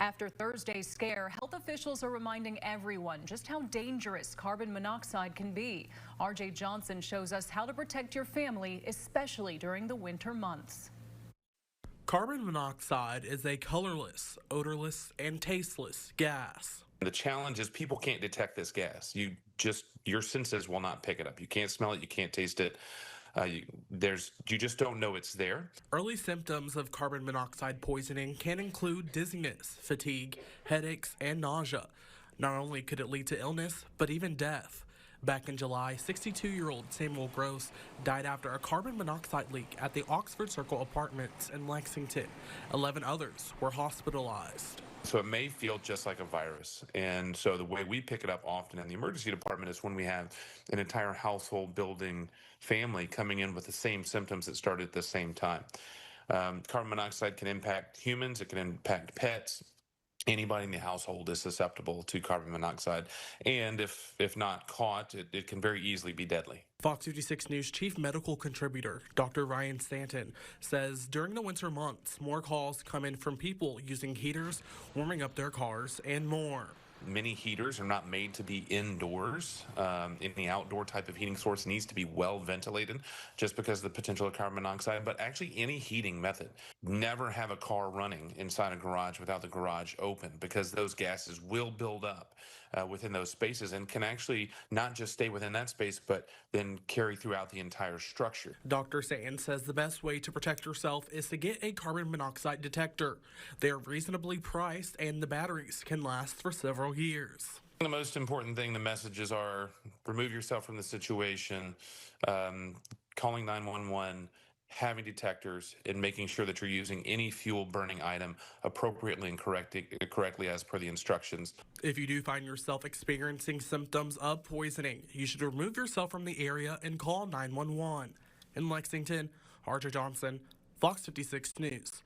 After Thursday's scare, health officials are reminding everyone just how dangerous carbon monoxide can be. RJ Johnson shows us how to protect your family, especially during the winter months. Carbon monoxide is a colorless, odorless, and tasteless gas. The challenge is people can't detect this gas. Your senses will not pick it up. You can't smell it. You can't taste it. You just don't know it's there. Early symptoms of carbon monoxide poisoning can include dizziness, fatigue, headaches, and nausea. Not only could it lead to illness, but even death. Back in July, 62-year-old Samuel Gross died after a carbon monoxide leak at the Oxford Circle Apartments in Lexington. 11 others were hospitalized. So it may feel just like a virus. And so the way we pick it up often in the emergency department is when we have an entire household building family coming in with the same symptoms that started at the same time. Carbon monoxide can impact humans. It can impact pets. Anybody in the household is susceptible to carbon monoxide. And if not caught, it can very easily be deadly. Fox 56 News chief medical contributor Dr. Ryan Stanton says during the winter months, more calls come in from people using heaters, warming up their cars, and more. Many heaters are not made to be indoors. Any outdoor type of heating source needs to be well ventilated just because of the potential of carbon monoxide. But actually any heating method, never have a car running inside a garage without the garage open, because those gases will build up within those spaces and can actually not just stay within that space, but then carry throughout the entire structure. Dr. Stanton says the best way to protect yourself is to get a carbon monoxide detector. They're reasonably priced and the batteries can last for several years. The most important thing, the messages are: remove yourself from the situation, calling 911, having detectors, and making sure that you're using any fuel burning item appropriately and correctly as per the instructions. If you do find yourself experiencing symptoms of poisoning, you should remove yourself from the area and call 911. In Lexington, RJ Johnson, Fox 56 News.